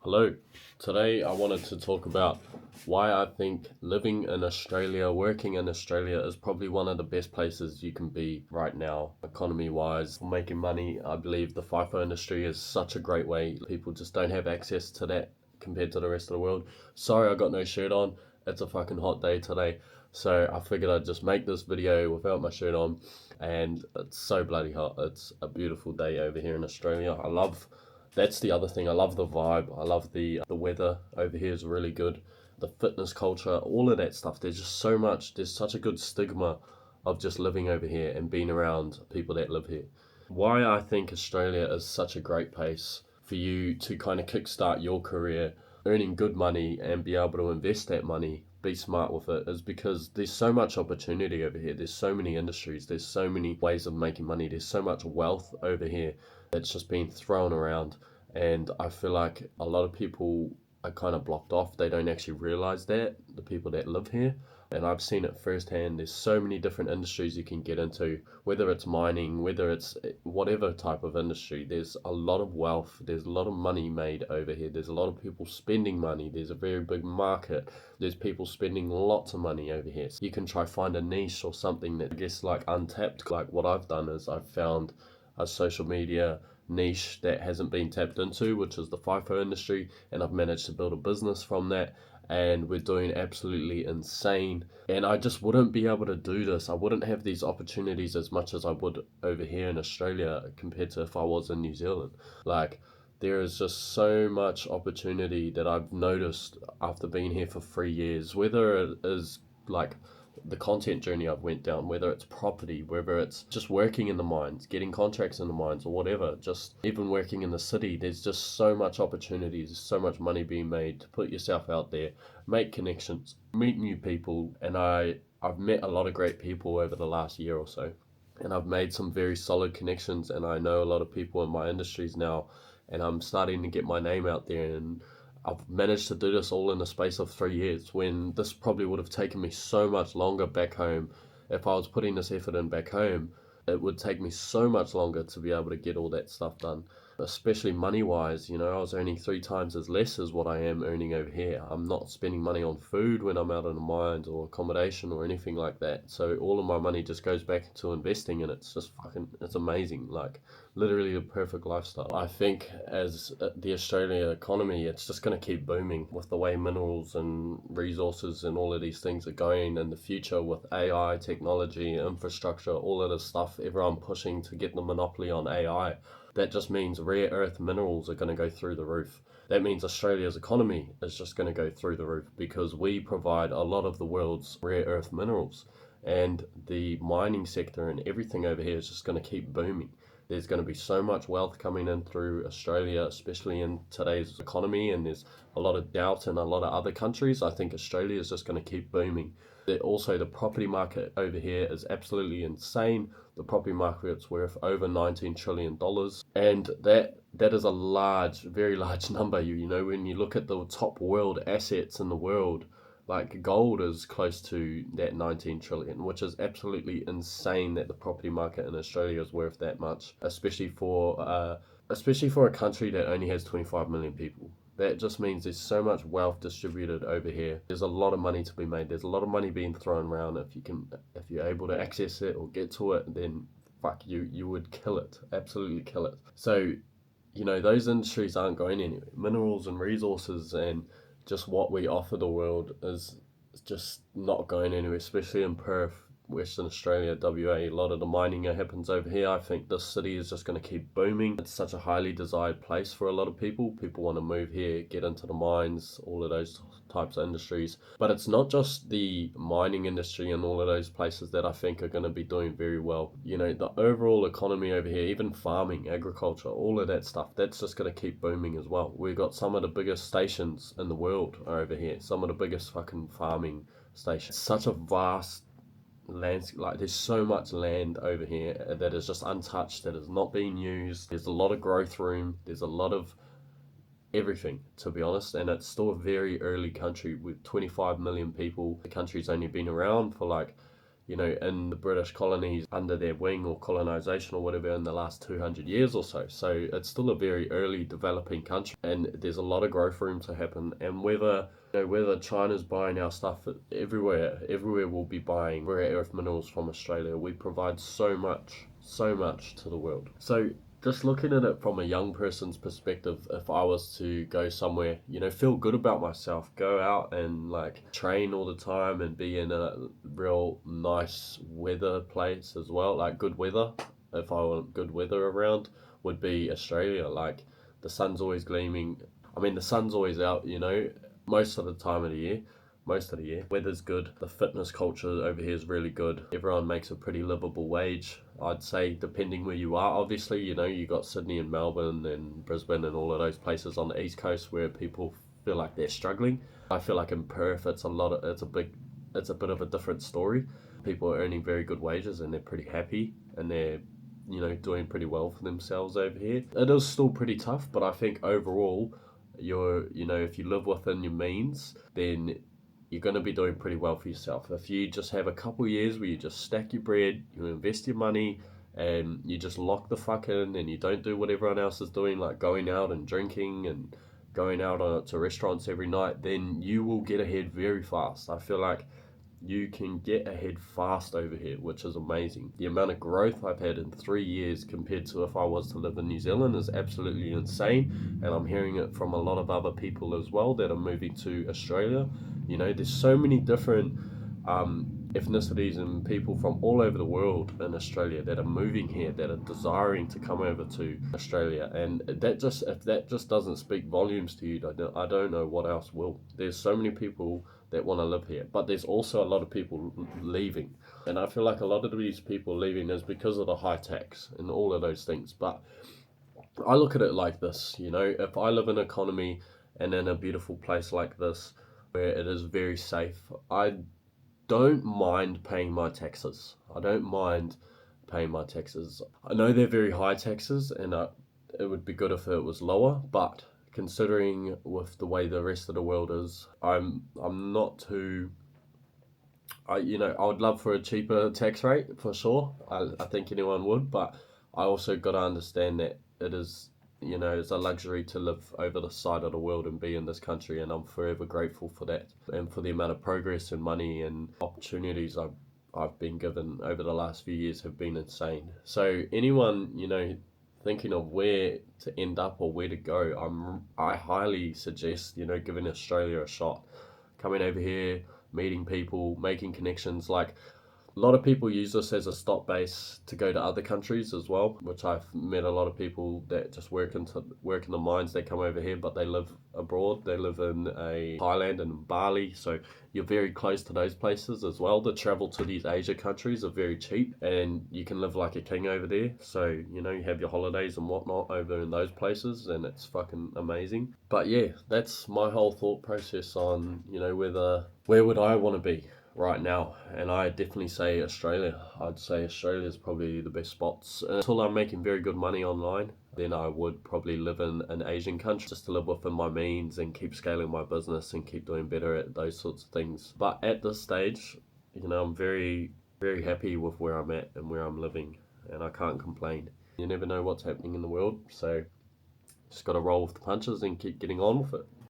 Hello. Today I wanted to talk about why I think living in Australia, working in Australia is probably one of the best places you can be right now, economy wise, for making money. I believe the FIFO industry is such a great way. People just don't have access to that compared to the rest of the world. Sorry, I got no shirt on. It's a fucking hot day today. So I figured I'd just make this video without my shirt on. And it's so bloody hot. It's a beautiful day over here in Australia. That's the other thing. I love the vibe. I love the weather over here is really good. The fitness culture, all of that stuff. There's just so much. There's such a good stigma of just living over here and being around people that live here. Why I think Australia is such a great place for you to kind of kickstart your career, earning good money and be able to invest that money, be smart with it, is because there's so much opportunity over here. There's so many industries, there's so many ways of making money, there's so much wealth over here that's just being thrown around. And I feel like a lot of people are kind of blocked off. They don't actually realize that, the people that live here. And I've seen it firsthand. There's so many different industries you can get into, whether it's mining, whether it's whatever type of industry. There's a lot of wealth, there's a lot of money made over here. There's a lot of people spending money. There's a very big market. There's people spending lots of money over here. So you can try find a niche or something that I guess like untapped. Like what I've done is I've found a social media niche that hasn't been tapped into, which is the FIFO industry, and I've managed to build a business from that. And we're doing absolutely insane. And I just wouldn't be able to do this. I wouldn't have these opportunities as much as I would over here in Australia compared to if I was in New Zealand. Like, there is just so much opportunity that I've noticed after being here for 3 years, whether it is like the content journey I've went down, whether it's property, whether it's just working in the mines, getting contracts in the mines or whatever, just even working in the city. There's just so much opportunities, so much money being made to put yourself out there, make connections, meet new people. And I've met a lot of great people over the last year or so, and I've made some very solid connections, and I know a lot of people in my industries now, and I'm starting to get my name out there. And I've managed to do this all in the space of 3 years, when this probably would have taken me so much longer back home. If I was putting this effort in back home, it would take me so much longer to be able to get all that stuff done, especially money wise. I was earning 3 times as less as what I am earning over here. I'm not spending money on food when I'm out in the mines or accommodation or anything like that. So all of my money just goes back into investing, and it's just it's amazing. Like, literally the perfect lifestyle. I think as the Australian economy, it's just going to keep booming with the way minerals and resources and all of these things are going in the future with AI, technology, infrastructure, all of this stuff, everyone pushing to get the monopoly on AI. That just means rare earth minerals are going to go through the roof. That means Australia's economy is just going to go through the roof because we provide a lot of the world's rare earth minerals. And the mining sector and everything over here is just going to keep booming. There's going to be so much wealth coming in through Australia, especially in today's economy, and there's a lot of doubt in a lot of other countries. I think Australia is just going to keep booming. Also, the property market over here is absolutely insane. The property market's worth over $19 trillion. And that is a large, very large number. When you look at the top world assets in the world, like gold is close to that 19 trillion, which is absolutely insane that the property market in Australia is worth that much, especially for a country that only has 25 million people. That just means there's so much wealth distributed over here. There's a lot of money to be made. There's a lot of money being thrown around. If you're able to access it or get to it, then fuck you would kill it, absolutely kill it. So those industries aren't going anywhere. Minerals and resources and just what we offer the world is just not going anywhere, especially in Perth, Western Australia, WA. A lot of the mining happens over here. I think this city is just going to keep booming. It's such a highly desired place for a lot of people. People want to move here, get into the mines, all of those types of industries. But it's not just the mining industry and all of those places that I think are going to be doing very well. The overall economy over here, even farming, agriculture, all of that stuff, that's just going to keep booming as well. We've got some of the biggest stations in the world are over here, some of the biggest fucking farming stations. Such a vast landscape. Like, there's so much land over here that is just untouched, that is not being used. There's a lot of growth room, there's a lot of everything, to be honest. And it's still a very early country with 25 million people. The country's only been around for like in the British colonies under their wing or colonization or whatever in the last 200 years or so. So it's still a very early developing country, and there's a lot of growth room to happen. And whether China's buying our stuff everywhere will be buying rare earth minerals from Australia. We provide so much to the world. So just looking at it from a young person's perspective, if I was to go somewhere, feel good about myself, go out and like train all the time and be in a real nice weather place as well, like good weather. If I want good weather around, would be Australia. Like the sun's always gleaming. I mean, the sun's always out, most of the time of the year. Most of the year. Weather's good. The fitness culture over here is really good. Everyone makes a pretty livable wage. I'd say depending where you are, obviously, you got Sydney and Melbourne and Brisbane and all of those places on the East Coast where people feel like they're struggling. I feel like in Perth it's a bit of a different story. People are earning very good wages and they're pretty happy and they're doing pretty well for themselves over here. It is still pretty tough, but I think overall if you live within your means, then you're going to be doing pretty well for yourself. If you just have a couple years where you just stack your bread, you invest your money, and you just lock the fuck in and you don't do what everyone else is doing, like going out and drinking and going out to restaurants every night, then you will get ahead very fast. I feel like you can get ahead fast over here, which is amazing. The amount of growth I've had in 3 years compared to if I was to live in New Zealand is absolutely insane, and I'm hearing it from a lot of other people as well that are moving to Australia. There's so many different ethnicities and people from all over the world in Australia that are moving here, that are desiring to come over to Australia, and if that just doesn't speak volumes to you, I don't know what else will. There's so many people that want to live here, but there's also a lot of people leaving, and I feel like a lot of these people leaving is because of the high tax and all of those things. But I look at it like this, if I live in an economy and in a beautiful place like this where it is very safe, I don't mind paying my taxes. I don't mind paying my taxes. I know they're very high taxes, and it would be good if it was lower, but considering with the way the rest of the world is, I'm not too. I would love for a cheaper tax rate for sure. I think anyone would, but I also got to understand that it is it's a luxury to live over the side of the world and be in this country, and I'm forever grateful for that and for the amount of progress and money and opportunities I've been given over the last few years have been insane. So anyone thinking of where to end up or where to go, I highly suggest giving Australia a shot, coming over here, meeting people, making connections. Like a lot of people use this as a stop base to go to other countries as well, which I've met a lot of people that just work in the mines. They come over here, but they live abroad. They live in Thailand and Bali, so you're very close to those places as well. The travel to these Asia countries are very cheap, and you can live like a king over there. So you have your holidays and whatnot over in those places, and it's fucking amazing. But yeah, that's my whole thought process on where would I want to be right now, and I definitely say Australia. I'd say Australia is probably the best spots. Until I'm making very good money online, then I would probably live in an Asian country just to live within my means and keep scaling my business and keep doing better at those sorts of things. But at this stage, I'm very, very happy with where I'm at and where I'm living, and I can't complain. You never know what's happening in the world, so just got to roll with the punches and keep getting on with it.